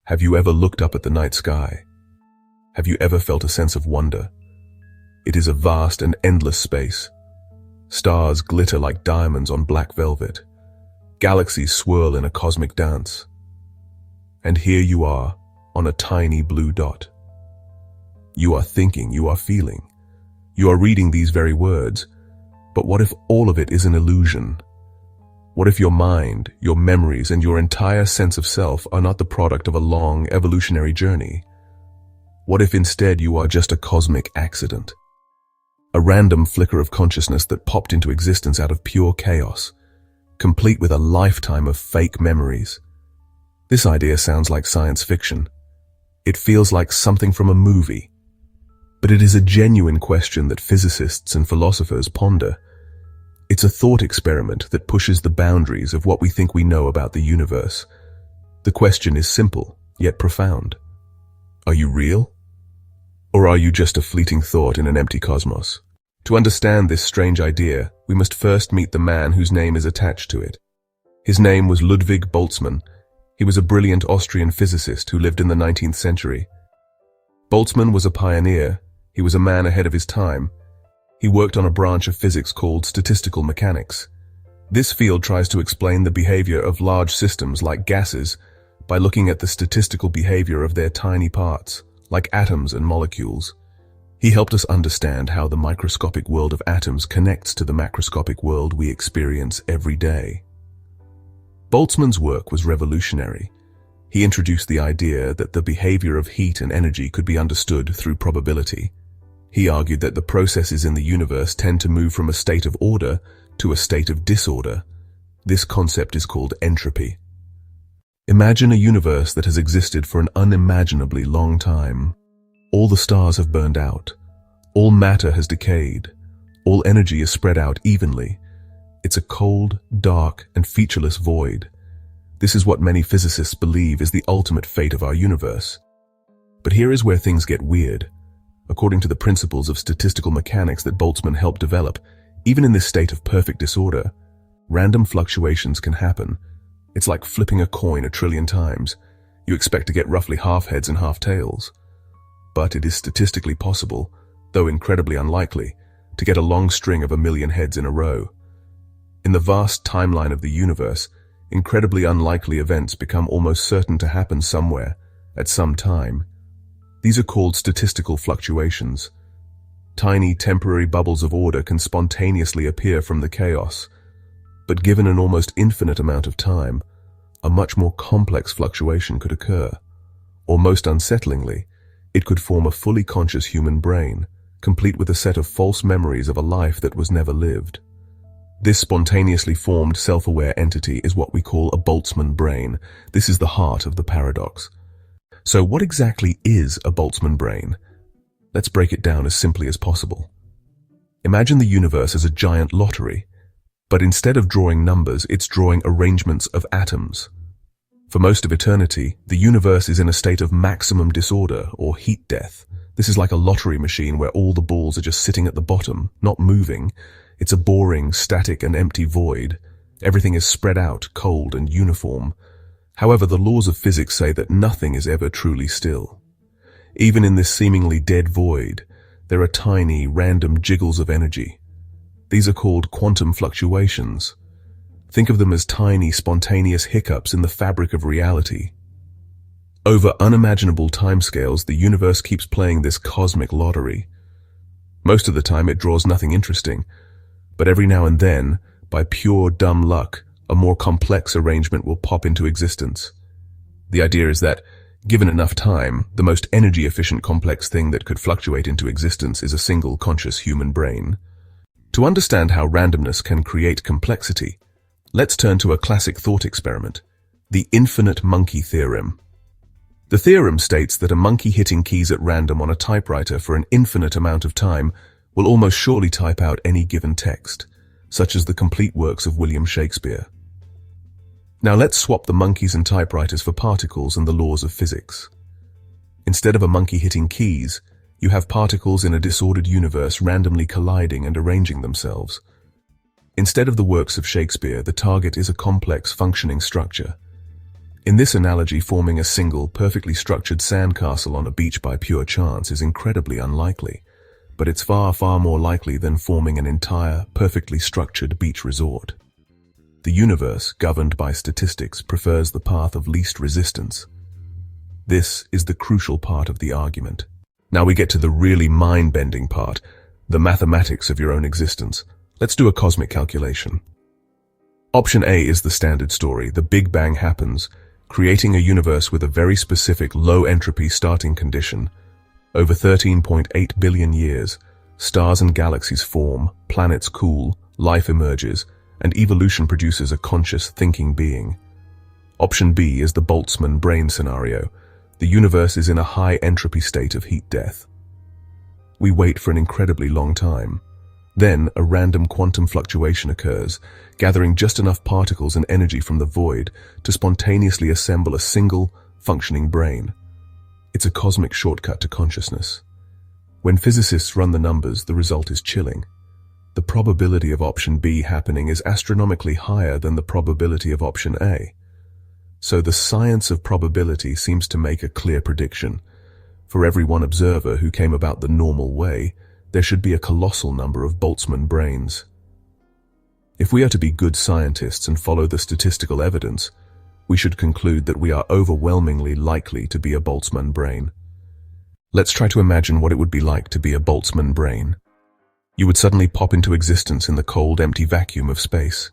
Have you ever looked up at the night sky? Have you ever felt a sense of wonder? It is a vast and endless space. Stars glitter like diamonds on black velvet. Galaxies swirl in a cosmic dance. And here you are, on a tiny blue dot. You are thinking, you are feeling. You are reading these very words. But what if all of it is an illusion? What if your mind, your memories, and your entire sense of self are not the product of a long evolutionary journey? What if instead you are just a cosmic accident? A random flicker of consciousness that popped into existence out of pure chaos, complete with a lifetime of fake memories. This idea sounds like science fiction. It feels like something from a movie. But it is a genuine question that physicists and philosophers ponder. It's a thought experiment that pushes the boundaries of what we think we know about the universe. The question is simple, yet profound. Are you real? Or are you just a fleeting thought in an empty cosmos? To understand this strange idea, we must first meet the man whose name is attached to it. His name was Ludwig Boltzmann. He was a brilliant Austrian physicist who lived in the 19th century. Boltzmann was a pioneer. He was a man ahead of his time. He worked on a branch of physics called statistical mechanics. This field tries to explain the behavior of large systems like gases by looking at the statistical behavior of their tiny parts, like atoms and molecules. He helped us understand how the microscopic world of atoms connects to the macroscopic world we experience every day. Boltzmann's work was revolutionary. He introduced the idea that the behavior of heat and energy could be understood through probability. He argued that the processes in the universe tend to move from a state of order to a state of disorder. This concept is called entropy. Imagine a universe that has existed for an unimaginably long time. All the stars have burned out. All matter has decayed. All energy is spread out evenly. It's a cold, dark, and featureless void. This is what many physicists believe is the ultimate fate of our universe. But here is where things get weird. According to the principles of statistical mechanics that Boltzmann helped develop, even in this state of perfect disorder, random fluctuations can happen. It's like flipping a coin 1 trillion times. You expect to get roughly half heads and half tails. But it is statistically possible, though incredibly unlikely, to get a long string of 1 million heads in a row. In the vast timeline of the universe, incredibly unlikely events become almost certain to happen somewhere, at some time. These are called statistical fluctuations. Tiny temporary bubbles of order can spontaneously appear from the chaos, but given an almost infinite amount of time, a much more complex fluctuation could occur. Or most unsettlingly, it could form a fully conscious human brain, complete with a set of false memories of a life that was never lived. This spontaneously formed self-aware entity is what we call a Boltzmann brain. This is the heart of the paradox. So what exactly is a Boltzmann brain? Let's break it down as simply as possible. Imagine the universe as a giant lottery, but instead of drawing numbers, it's drawing arrangements of atoms. For most of eternity, the universe is in a state of maximum disorder or heat death. This is like a lottery machine where all the balls are just sitting at the bottom, not moving. It's a boring, static, and empty void. Everything is spread out, cold, and uniform. However, the laws of physics say that nothing is ever truly still. Even in this seemingly dead void, there are tiny, random jiggles of energy. These are called quantum fluctuations. Think of them as tiny, spontaneous hiccups in the fabric of reality. Over unimaginable timescales, the universe keeps playing this cosmic lottery. Most of the time it draws nothing interesting, but every now and then, by pure dumb luck, a more complex arrangement will pop into existence. The idea is that, given enough time, the most energy-efficient complex thing that could fluctuate into existence is a single conscious human brain. To understand how randomness can create complexity, let's turn to a classic thought experiment, the infinite monkey theorem. The theorem states that a monkey hitting keys at random on a typewriter for an infinite amount of time will almost surely type out any given text, such as the complete works of William Shakespeare. Now let's swap the monkeys and typewriters for particles and the laws of physics. Instead of a monkey hitting keys, you have particles in a disordered universe randomly colliding and arranging themselves. Instead of the works of Shakespeare, the target is a complex functioning structure. In this analogy, forming a single, perfectly structured sandcastle on a beach by pure chance is incredibly unlikely, but it's far, far more likely than forming an entire, perfectly structured beach resort. The universe, governed by statistics, prefers the path of least resistance. This is the crucial part of the argument. Now we get to the really mind-bending part, the mathematics of your own existence. Let's do a cosmic calculation. Option A is the standard story. The Big Bang happens, creating a universe with a very specific low entropy starting condition. Over 13.8 billion years, stars and galaxies form, planets cool, life emerges, and evolution produces a conscious thinking being. Option B is the Boltzmann Brains scenario. The universe is in a high entropy state of heat death. We wait for an incredibly long time. Then a random quantum fluctuation occurs, gathering just enough particles and energy from the void to spontaneously assemble a single, functioning brain. It's a cosmic shortcut to consciousness. When physicists run the numbers, the result is chilling. The probability of option B happening is astronomically higher than the probability of option A. So the science of probability seems to make a clear prediction. For every one observer who came about the normal way, there should be a colossal number of Boltzmann brains. If we are to be good scientists and follow the statistical evidence, we should conclude that we are overwhelmingly likely to be a Boltzmann brain. Let's try to imagine what it would be like to be a Boltzmann brain. You would suddenly pop into existence in the cold, empty vacuum of space.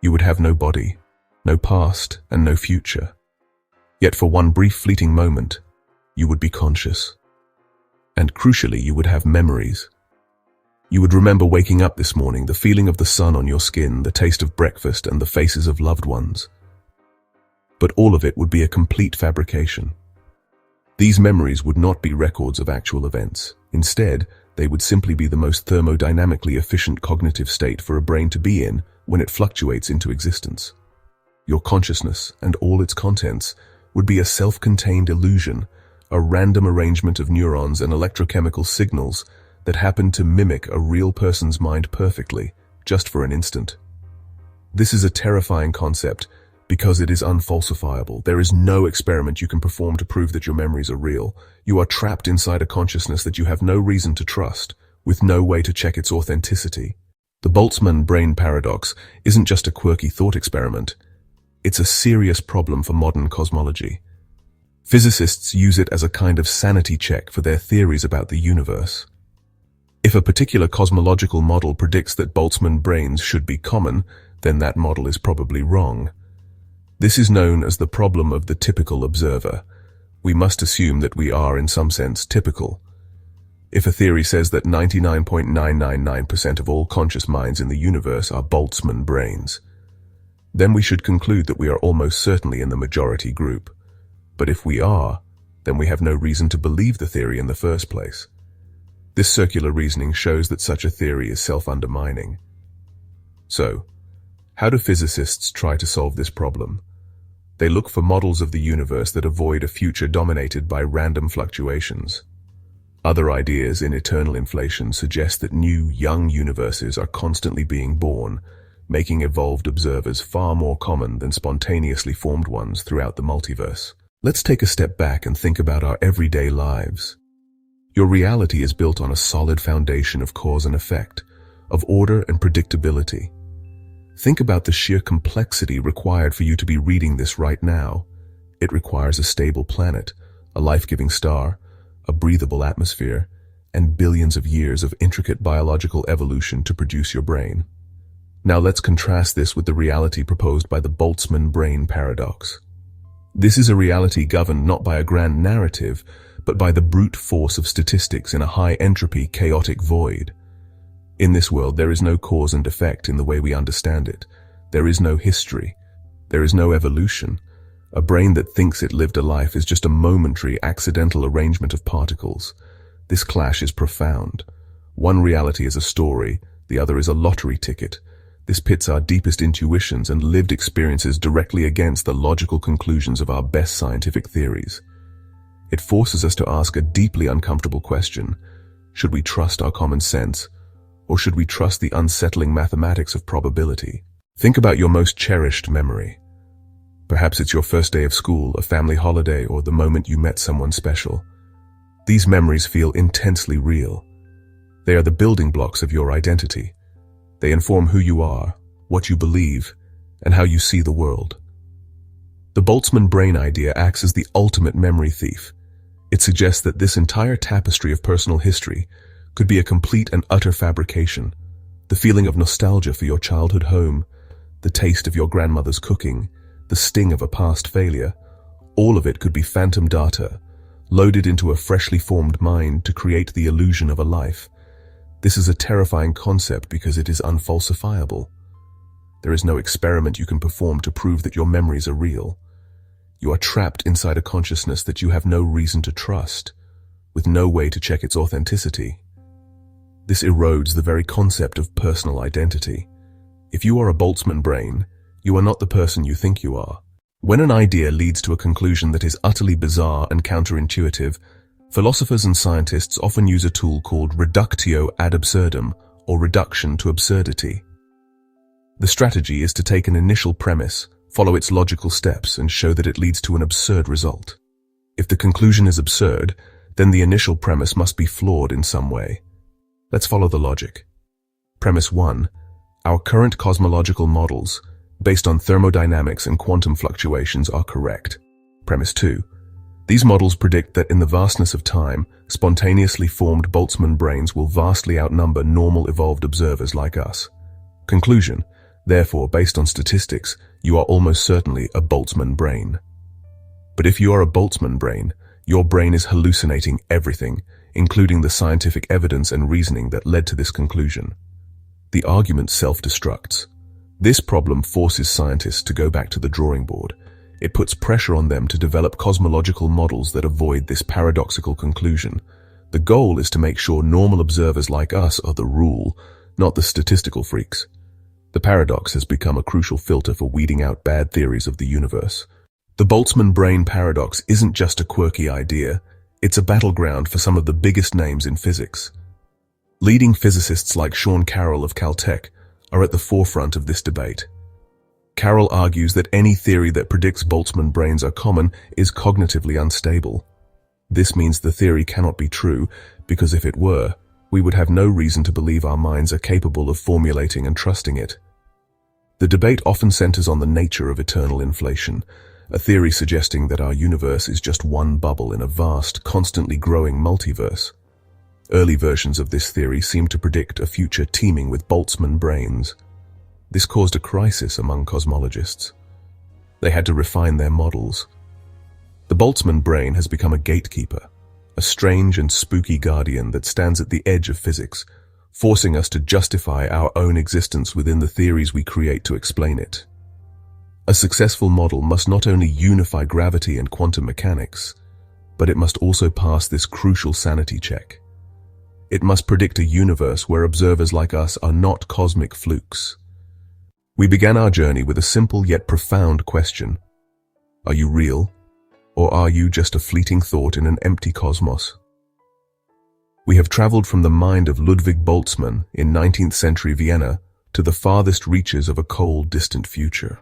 You would have no body, no past, and no future. Yet for one brief fleeting moment, you would be conscious. And crucially, you would have memories. You would remember waking up this morning, the feeling of the sun on your skin, the taste of breakfast, and the faces of loved ones. But all of it would be a complete fabrication. These memories would not be records of actual events. Instead, they would simply be the most thermodynamically efficient cognitive state for a brain to be in when it fluctuates into existence. Your consciousness and all its contents would be a self-contained illusion, a random arrangement of neurons and electrochemical signals that happen to mimic a real person's mind perfectly, just for an instant. This is a terrifying concept because it is unfalsifiable. There is no experiment you can perform to prove that your memories are real. You are trapped inside a consciousness that you have no reason to trust, with no way to check its authenticity. The Boltzmann brain paradox isn't just a quirky thought experiment. It's a serious problem for modern cosmology. Physicists use it as a kind of sanity check for their theories about the universe. If a particular cosmological model predicts that Boltzmann brains should be common, then that model is probably wrong. This is known as the problem of the typical observer. We must assume that we are, in some sense, typical. If a theory says that 99.999% of all conscious minds in the universe are Boltzmann brains, then we should conclude that we are almost certainly in the majority group. But if we are, then we have no reason to believe the theory in the first place. This circular reasoning shows that such a theory is self-undermining. So, how do physicists try to solve this problem? They look for models of the universe that avoid a future dominated by random fluctuations. Other ideas in eternal inflation suggest that new, young universes are constantly being born, making evolved observers far more common than spontaneously formed ones throughout the multiverse. Let's take a step back and think about our everyday lives. Your reality is built on a solid foundation of cause and effect, of order and predictability. Think about the sheer complexity required for you to be reading this right now. It requires a stable planet, a life-giving star, a breathable atmosphere, and billions of years of intricate biological evolution to produce your brain. Now let's contrast this with the reality proposed by the Boltzmann brain paradox. This is a reality governed not by a grand narrative, but by the brute force of statistics in a high-entropy, chaotic void. In this world, there is no cause and effect in the way we understand it. There is no history. There is no evolution. A brain that thinks it lived a life is just a momentary, accidental arrangement of particles. This clash is profound. One reality is a story, the other is a lottery ticket. This pits our deepest intuitions and lived experiences directly against the logical conclusions of our best scientific theories. It forces us to ask a deeply uncomfortable question. Should we trust our common sense, or should we trust the unsettling mathematics of probability? Think about your most cherished memory. Perhaps it's your first day of school, a family holiday, or the moment you met someone special. These memories feel intensely real. They are the building blocks of your identity. They inform who you are, what you believe, and how you see the world. The Boltzmann brain idea acts as the ultimate memory thief. It suggests that this entire tapestry of personal history could be a complete and utter fabrication. The feeling of nostalgia for your childhood home, the taste of your grandmother's cooking, the sting of a past failure, all of it could be phantom data, loaded into a freshly formed mind to create the illusion of a life. This is a terrifying concept because it is unfalsifiable. There is no experiment you can perform to prove that your memories are real. You are trapped inside a consciousness that you have no reason to trust, with no way to check its authenticity. This erodes the very concept of personal identity. If you are a Boltzmann brain, you are not the person you think you are. When an idea leads to a conclusion that is utterly bizarre and counterintuitive, philosophers and scientists often use a tool called reductio ad absurdum, or reduction to absurdity. The strategy is to take an initial premise, follow its logical steps, and show that it leads to an absurd result. If the conclusion is absurd, then the initial premise must be flawed in some way. Let's follow the logic. Premise 1. Our current cosmological models, based on thermodynamics and quantum fluctuations, are correct. Premise 2. These models predict that in the vastness of time, spontaneously formed Boltzmann brains will vastly outnumber normal evolved observers like us. Conclusion. Therefore, based on statistics, you are almost certainly a Boltzmann brain. But if you are a Boltzmann brain, your brain is hallucinating everything, including the scientific evidence and reasoning that led to this conclusion. The argument self-destructs. This problem forces scientists to go back to the drawing board. It puts pressure on them to develop cosmological models that avoid this paradoxical conclusion. The goal is to make sure normal observers like us are the rule, not the statistical freaks. The paradox has become a crucial filter for weeding out bad theories of the universe. The Boltzmann brain paradox isn't just a quirky idea, it's a battleground for some of the biggest names in physics. Leading physicists like Sean Carroll of Caltech are at the forefront of this debate. Carroll argues that any theory that predicts Boltzmann brains are common is cognitively unstable. This means the theory cannot be true, because if it were, we would have no reason to believe our minds are capable of formulating and trusting it. The debate often centers on the nature of eternal inflation, a theory suggesting that our universe is just one bubble in a vast, constantly growing multiverse. Early versions of this theory seem to predict a future teeming with Boltzmann brains. This caused a crisis among cosmologists. They had to refine their models. The Boltzmann brain has become a gatekeeper, a strange and spooky guardian that stands at the edge of physics, forcing us to justify our own existence within the theories we create to explain it. A successful model must not only unify gravity and quantum mechanics, but it must also pass this crucial sanity check. It must predict a universe where observers like us are not cosmic flukes. We began our journey with a simple yet profound question. Are you real? Or are you just a fleeting thought in an empty cosmos? We have traveled from the mind of Ludwig Boltzmann in 19th century Vienna to the farthest reaches of a cold, distant future.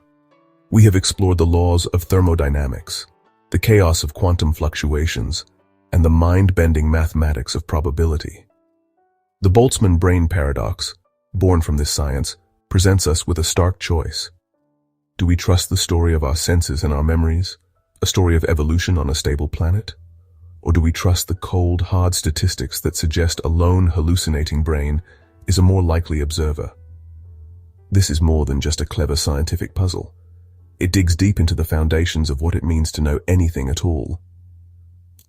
We have explored the laws of thermodynamics, the chaos of quantum fluctuations, and the mind-bending mathematics of probability. The Boltzmann brain paradox, born from this science, presents us with a stark choice. Do we trust the story of our senses and our memories, a story of evolution on a stable planet? Or do we trust the cold, hard statistics that suggest a lone, hallucinating brain is a more likely observer? This is more than just a clever scientific puzzle. It digs deep into the foundations of what it means to know anything at all.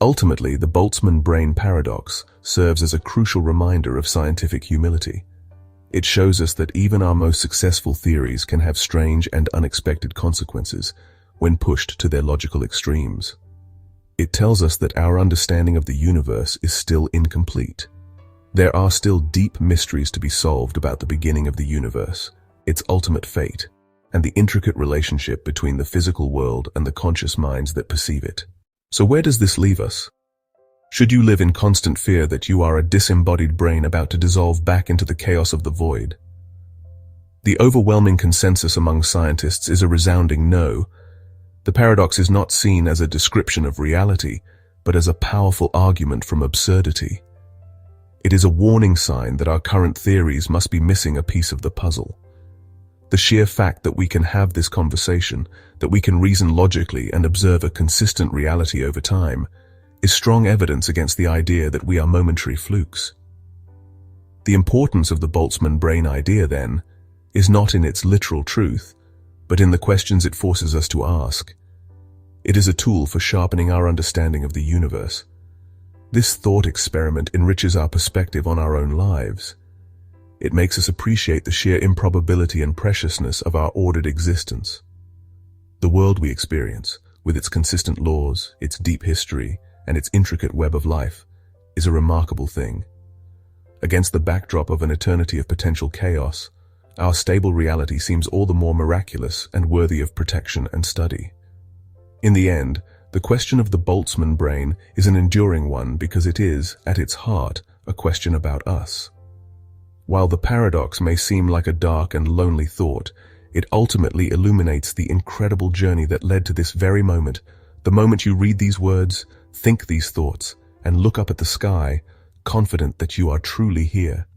Ultimately, the Boltzmann brain paradox serves as a crucial reminder of scientific humility. It shows us that even our most successful theories can have strange and unexpected consequences when pushed to their logical extremes. It tells us that our understanding of the universe is still incomplete. There are still deep mysteries to be solved about the beginning of the universe, its ultimate fate, and the intricate relationship between the physical world and the conscious minds that perceive it. So where does this leave us? Should you live in constant fear that you are a disembodied brain about to dissolve back into the chaos of the void? The overwhelming consensus among scientists is a resounding no. The paradox is not seen as a description of reality, but as a powerful argument from absurdity. It is a warning sign that our current theories must be missing a piece of the puzzle. The sheer fact that we can have this conversation, that we can reason logically and observe a consistent reality over time, is strong evidence against the idea that we are momentary flukes. The importance of the Boltzmann brain idea, then, is not in its literal truth, but in the questions it forces us to ask. It is a tool for sharpening our understanding of the universe. This thought experiment enriches our perspective on our own lives. It makes us appreciate the sheer improbability and preciousness of our ordered existence. The world we experience, with its consistent laws, its deep history, and its intricate web of life, is a remarkable thing. Against the backdrop of an eternity of potential chaos, our stable reality seems all the more miraculous and worthy of protection and study. In the end, the question of the Boltzmann brain is an enduring one because it is, at its heart, a question about us. While the paradox may seem like a dark and lonely thought, it ultimately illuminates the incredible journey that led to this very moment. The moment you read these words, think these thoughts, and look up at the sky, confident that you are truly here.